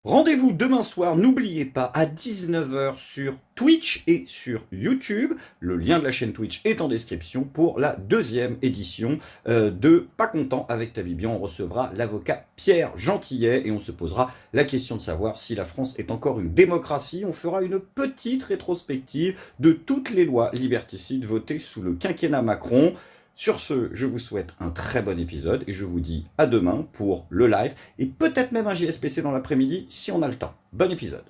Rendez-vous demain soir, n'oubliez pas, à 19 h sur Twitch et sur YouTube. Le lien de la chaîne Twitch est en description pour la deuxième édition de Pas content avec ta Bibi. On recevra l'avocat Pierre Gentillet et on se posera la question de savoir si la France est encore une démocratie. On fera une petite rétrospective de toutes les lois liberticides votées sous le quinquennat Macron. Sur ce, je vous souhaite un très bon épisode et je vous dis à demain pour le live et peut-être même un JSPC dans l'après-midi si on a le temps. Bon épisode.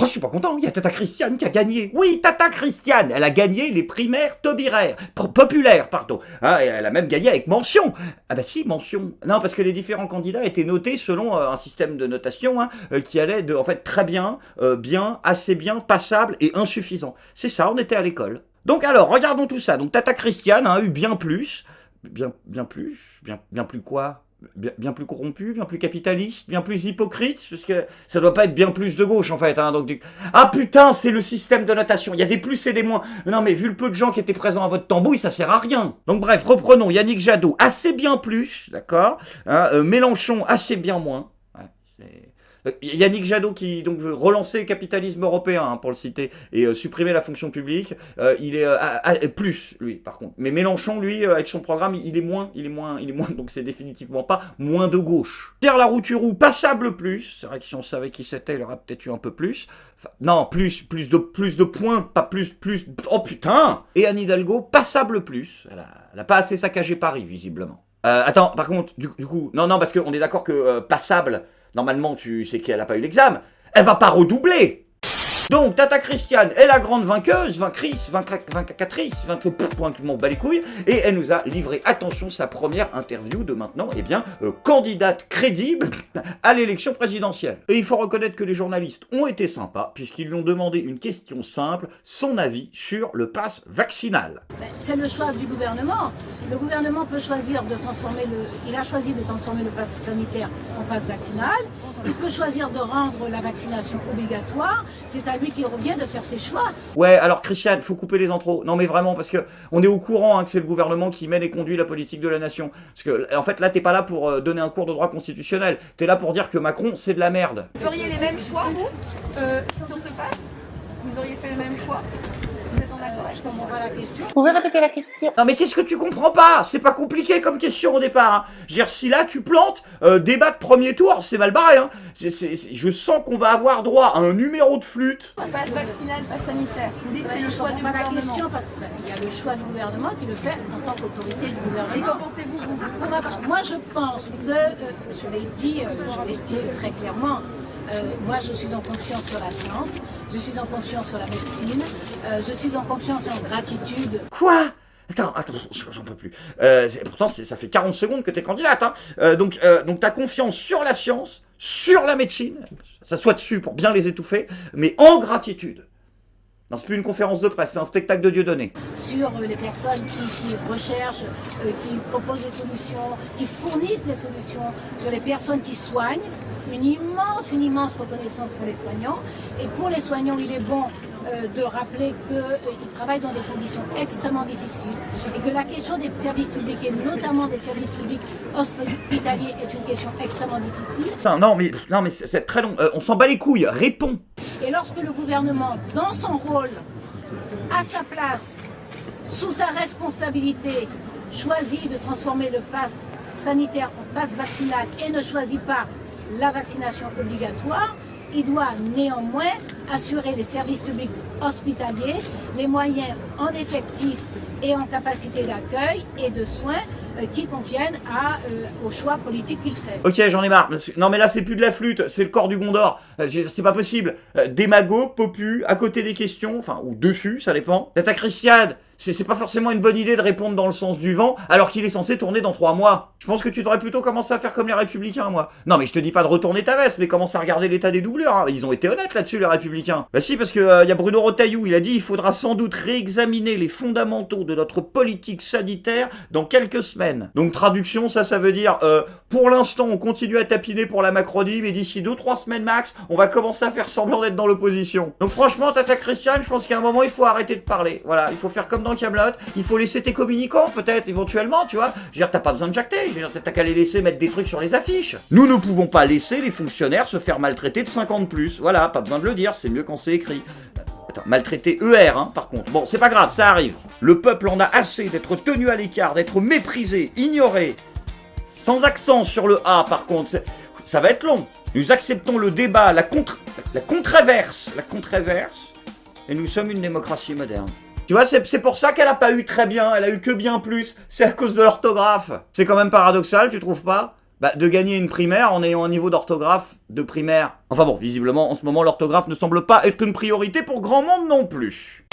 Oh, je suis pas content, il y a Tata Christiane qui a gagné. Oui, Tata Christiane, elle a gagné les primaires populaires, pardon. Ah, et elle a même gagné avec mention. Ah bah si, mention. Non, parce que les différents candidats étaient notés selon un système de notation qui allait de, en fait, très bien, bien, assez bien, passable et insuffisant. C'est ça, on était à l'école. Donc alors, regardons tout ça. Donc Tata Christiane a eu bien plus. Bien plus quoi ? Bien plus corrompu, bien plus capitaliste, bien plus hypocrite, parce que ça doit pas être bien plus de gauche en fait. Donc, ah putain, c'est le système de notation, il y a des plus et des moins. Non mais vu le peu de gens qui étaient présents à votre tambouille, ça sert à rien. Donc bref, reprenons, Yannick Jadot, assez bien plus, d'accord, Mélenchon, assez bien moins. Yannick Jadot qui donc veut relancer le capitalisme européen, pour le citer, et supprimer la fonction publique, il est plus, lui, par contre. Mais Mélenchon, lui, avec son programme, il est moins, donc c'est définitivement pas moins de gauche. Pierre Larouturou, passable plus, c'est vrai que si on savait qui c'était, il aurait peut-être eu un peu plus. Enfin, non, plus de points, pas plus, oh putain. Et Anne Hidalgo, passable plus, elle a pas assez saccagé Paris, visiblement. Attends, par contre, du coup, non, parce qu'on est d'accord que passable, normalement, tu sais qu'elle n'a pas eu l'examen. Elle va pas redoubler. Donc, Tata Christiane est la grande vainqueuse, vaincatrice, m'en bat les couilles, et elle nous a livré, attention, sa première interview de maintenant, candidate crédible à l'élection présidentielle. Et il faut reconnaître que les journalistes ont été sympas, puisqu'ils lui ont demandé une question simple, son avis sur le pass vaccinal. C'est le choix du gouvernement. Le gouvernement peut choisir de transformer il a choisi de transformer le pass sanitaire en pass vaccinal. Il peut choisir de rendre la vaccination obligatoire. C'est à lui qu'il revient de faire ses choix. Ouais, alors Christiane, faut couper les intros. Non mais vraiment, parce que on est au courant que c'est le gouvernement qui mène et conduit la politique de la nation. Parce que, en fait, là, t'es pas là pour donner un cours de droit constitutionnel. T'es là pour dire que Macron, c'est de la merde. Vous auriez les mêmes choix, vous, sur ce pass? Vous auriez fait le même choix? Vous êtes en accord? Je comprends pas la question. Vous pouvez répéter la question? Non mais qu'est-ce que tu comprends pas? C'est pas compliqué comme question au départ. Je veux dire, si là tu plantes, débat de premier tour, c'est mal barré. Je sens qu'on va avoir droit à un numéro de flûte. Pass vaccinal, pass sanitaire. Vous dites que c'est le Je choix du comprends pas la gouvernement. question parce qu'il y a le choix du gouvernement qui le fait en tant qu'autorité du Et gouvernement. qu'en pensez-vous, vous? Moi, je pense que, je l'ai dit très clairement, moi, je suis en confiance sur la science, je suis en confiance sur la médecine, je suis en confiance et en gratitude. Quoi? Attends, j'en peux plus. Pourtant, ça fait 40 secondes que t'es candidate. Donc t'as confiance sur la science, sur la médecine, ça soit dessus pour bien les étouffer, mais en gratitude. Non, c'est plus une conférence de presse, c'est un spectacle de Dieudonné. Sur les personnes qui recherchent, qui proposent des solutions, qui fournissent des solutions, sur les personnes qui soignent, une immense reconnaissance pour les soignants. Et pour les soignants, il est bon de rappeler qu'ils travaillent dans des conditions extrêmement difficiles et que la question des services publics, et notamment des services publics hospitaliers, est une question extrêmement difficile. Non mais c'est très long, on s'en bat les couilles, réponds. Et lorsque le gouvernement, dans son rôle, à sa place, sous sa responsabilité, choisit de transformer le pass sanitaire en pass vaccinal et ne choisit pas la vaccination obligatoire, il doit néanmoins assurer les services publics hospitaliers, les moyens en effectif et en capacité d'accueil et de soins qui conviennent au choix politique qu'il fait. Ok, j'en ai marre. Non mais là c'est plus de la flûte, c'est le corps du Gondor. C'est pas possible. Démago, popu, à côté des questions, enfin, ou dessus, ça dépend. Tata Christiane, c'est pas forcément une bonne idée de répondre dans le sens du vent, alors qu'il est censé tourner dans 3 mois. Je pense que tu devrais plutôt commencer à faire comme les Républicains, moi. Non mais je te dis pas de retourner ta veste, mais commence à regarder l'état des doublures. Ils ont été honnêtes là-dessus, les Républicains. Républicains. Bah si, parce que y a Bruno Retailleau, il a dit il faudra sans doute réexaminer les fondamentaux de notre politique sanitaire dans quelques semaines. Donc traduction, ça veut dire pour l'instant on continue à tapiner pour la Macronie, mais d'ici 2-3 semaines max, on va commencer à faire semblant d'être dans l'opposition. Donc franchement, Tata Christiane, je pense qu'à un moment il faut arrêter de parler. Voilà, il faut faire comme dans Kaamelott, il faut laisser tes communicants peut-être éventuellement, tu vois. Je veux dire, t'as pas besoin de jacter, je veux dire, t'as qu'à les laisser mettre des trucs sur les affiches. Nous ne pouvons pas laisser les fonctionnaires se faire maltraiter de 50+. Voilà, pas besoin de le dire, c'est mieux quand c'est écrit. Attends, maltraité ER, hein, par contre. Bon, c'est pas grave, ça arrive. Le peuple en a assez d'être tenu à l'écart, d'être méprisé, ignoré. Sans accent sur le A, par contre. Ça va être long. Nous acceptons le débat, la contreverse, et nous sommes une démocratie moderne. Tu vois, c'est pour ça qu'elle a pas eu très bien, elle a eu que bien plus. C'est à cause de l'orthographe. C'est quand même paradoxal, tu trouves pas ? Bah, de gagner une primaire en ayant un niveau d'orthographe de primaire. Enfin bon, visiblement, en ce moment, l'orthographe ne semble pas être une priorité pour grand monde non plus.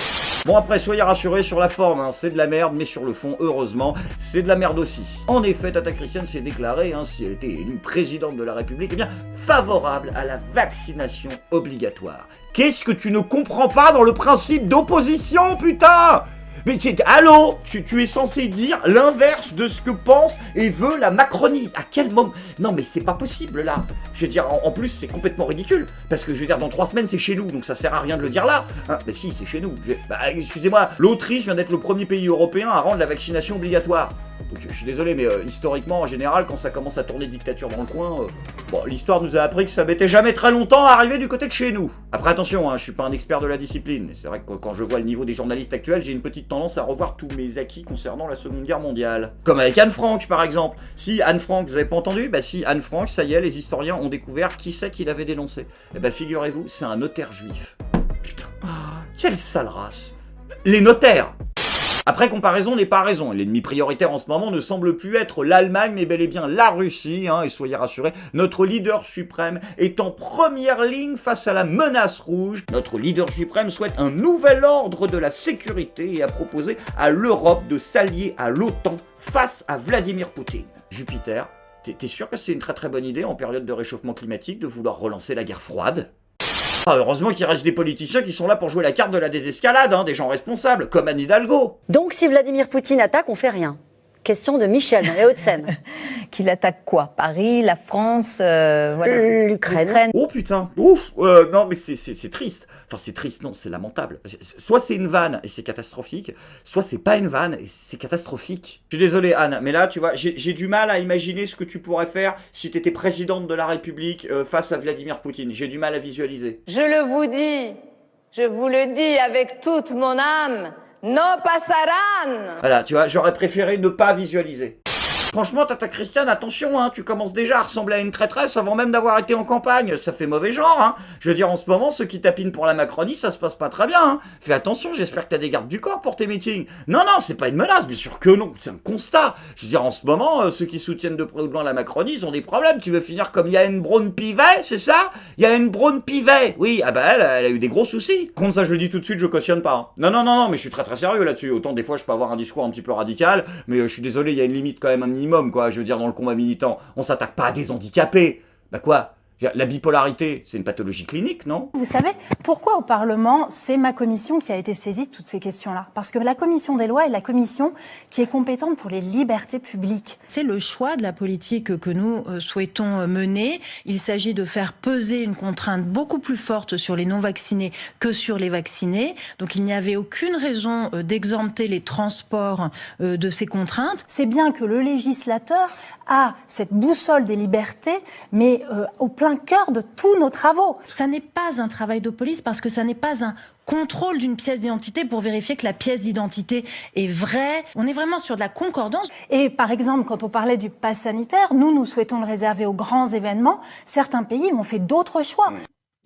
Bon après, soyez rassurés sur la forme, hein, c'est de la merde, mais sur le fond, heureusement, c'est de la merde aussi. En effet, Tata Christiane s'est déclarée, hein, si elle était élue présidente de la République, eh bien, favorable à la vaccination obligatoire. Qu'est-ce que tu ne comprends pas dans le principe d'opposition, putain ? Mais allô, tu es censé dire l'inverse de ce que pense et veut la Macronie. À quel moment? Non mais c'est pas possible là. Je veux dire, en plus c'est complètement ridicule. Parce que je veux dire, dans 3 semaines c'est chez nous, donc ça sert à rien de le dire là. Hein, mais si, c'est chez nous. Bah excusez-moi, l'Autriche vient d'être le premier pays européen à rendre la vaccination obligatoire. Donc je suis désolé, mais historiquement, en général, quand ça commence à tourner dictature dans le coin, bon, l'histoire nous a appris que ça mettait jamais très longtemps à arriver du côté de chez nous. Après attention, hein, je suis pas un expert de la discipline. C'est vrai que quand je vois le niveau des journalistes actuels, j'ai une petite tendance à revoir tous mes acquis concernant la Seconde Guerre mondiale. Comme avec Anne Frank, par exemple. Si Anne Frank, vous avez pas entendu? Bah si, Anne Frank, ça y est, les historiens ont découvert qui c'est qui l'avait dénoncé. Eh ben figurez-vous, c'est un notaire juif. Putain, quelle sale race. Les notaires. Après, comparaison n'est pas raison. L'ennemi prioritaire en ce moment ne semble plus être l'Allemagne, mais bel et bien la Russie. Hein, et soyez rassurés, notre leader suprême est en première ligne face à la menace rouge. Notre leader suprême souhaite un nouvel ordre de la sécurité et a proposé à l'Europe de s'allier à l'OTAN face à Vladimir Poutine. Jupiter, t'es sûr que c'est une très très bonne idée en période de réchauffement climatique de vouloir relancer la guerre froide ? Ah, heureusement qu'il reste des politiciens qui sont là pour jouer la carte de la désescalade, hein, des gens responsables, comme Anne Hidalgo. Donc si Vladimir Poutine attaque, on fait rien. Question de Michel, dans les Hauts-de-Seine. Qu'il attaque quoi? Paris, la France, voilà. L'Ukraine. Oh putain, ouf, non mais c'est triste. Enfin c'est triste, non, c'est lamentable. Soit c'est une vanne et c'est catastrophique, soit c'est pas une vanne et c'est catastrophique. Je suis désolé Anne, mais là tu vois, j'ai du mal à imaginer ce que tu pourrais faire si t'étais présidente de la République face à Vladimir Poutine. J'ai du mal à visualiser. Je vous le dis avec toute mon âme, no pasarán. Voilà, tu vois, j'aurais préféré ne pas visualiser. Franchement, Tata Christiane, attention, hein, tu commences déjà à ressembler à une traîtresse avant même d'avoir été en campagne. Ça fait mauvais genre, hein. Je veux dire, en ce moment, ceux qui tapinent pour la Macronie, ça se passe pas très bien, hein. Fais attention, j'espère que t'as des gardes du corps pour tes meetings. Non, c'est pas une menace, bien sûr que non, c'est un constat. Je veux dire, en ce moment, ceux qui soutiennent de près ou de loin la Macronie, ils ont des problèmes. Tu veux finir comme Yael Braun-Pivet, c'est ça? Yael Braun-Pivet, oui, ah bah elle a eu des gros soucis. Contre ça, je le dis tout de suite, je cautionne pas. Hein. Non, mais je suis très très sérieux là-dessus. Autant des fois, je peux avoir un discours un petit peu radical, mais je suis désolé, il y a une limite quand même, un minimum, quoi. Je veux dire, dans le combat militant, on s'attaque pas à des handicapés. Bah quoi? La bipolarité, c'est une pathologie clinique, non? Vous savez pourquoi au Parlement, c'est ma commission qui a été saisie de toutes ces questions-là? Parce que la commission des lois est la commission qui est compétente pour les libertés publiques. C'est le choix de la politique que nous souhaitons mener. Il s'agit de faire peser une contrainte beaucoup plus forte sur les non-vaccinés que sur les vaccinés. Donc il n'y avait aucune raison d'exempter les transports de ces contraintes. C'est bien que le législateur a cette boussole des libertés, mais au plein cœur de tous nos travaux. Ça n'est pas un travail de police parce que ça n'est pas un contrôle d'une pièce d'identité pour vérifier que la pièce d'identité est vraie. On est vraiment sur de la concordance. Et par exemple, quand on parlait du pass sanitaire, nous souhaitons le réserver aux grands événements. Certains pays ont fait d'autres choix.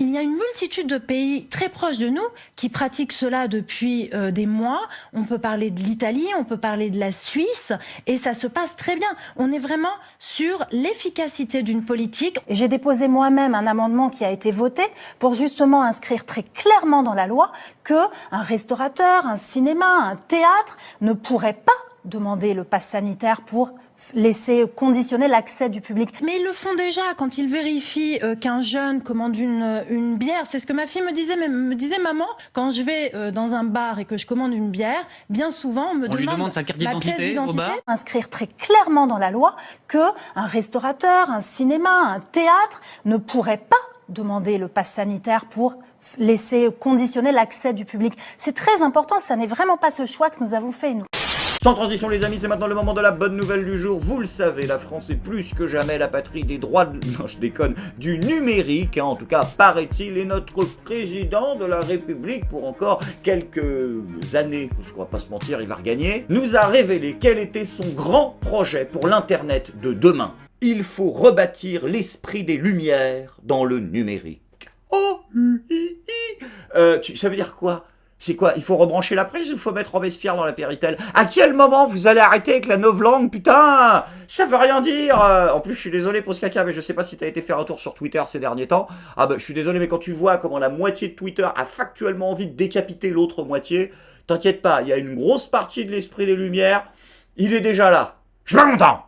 Il y a une multitude de pays très proches de nous qui pratiquent cela depuis des mois. On peut parler de l'Italie, on peut parler de la Suisse, et ça se passe très bien. On est vraiment sur l'efficacité d'une politique. J'ai déposé moi-même un amendement qui a été voté pour justement inscrire très clairement dans la loi que un restaurateur, un cinéma, un théâtre ne pourrait pas demander le pass sanitaire pour laisser conditionner l'accès du public. Mais ils le font déjà quand ils vérifient qu'un jeune commande une bière. C'est ce que ma fille me disait, maman, quand je vais dans un bar et que je commande une bière, bien souvent on lui demande sa carte ma pièce d'identité au bar. Inscrire très clairement dans la loi que un restaurateur, un cinéma, un théâtre ne pourrait pas demander le pass sanitaire pour laisser conditionner l'accès du public. C'est très important, ça n'est vraiment pas ce choix que nous avons fait, nous. Sans transition les amis, c'est maintenant le moment de la bonne nouvelle du jour. Vous le savez, la France est plus que jamais la patrie des droits de... Non, je déconne, du numérique, hein, en tout cas paraît-il, et notre président de la République, pour encore quelques années, parce qu'on va pas se mentir, il va regagner, nous a révélé quel était son grand projet pour l'Internet de demain. Il faut rebâtir l'esprit des Lumières dans le numérique. Oh, ça veut dire quoi? C'est quoi? Il faut rebrancher la prise ou il faut mettre Robespierre dans la Péritel? À quel moment vous allez arrêter avec la novlangue, putain? Ça veut rien dire. En plus, je suis désolé pour ce caca, mais je sais pas si t'as été faire un tour sur Twitter ces derniers temps. Ah bah, je suis désolé, mais quand tu vois comment la moitié de Twitter a factuellement envie de décapiter l'autre moitié, t'inquiète pas, il y a une grosse partie de l'esprit des Lumières, il est déjà là. Je suis pas content.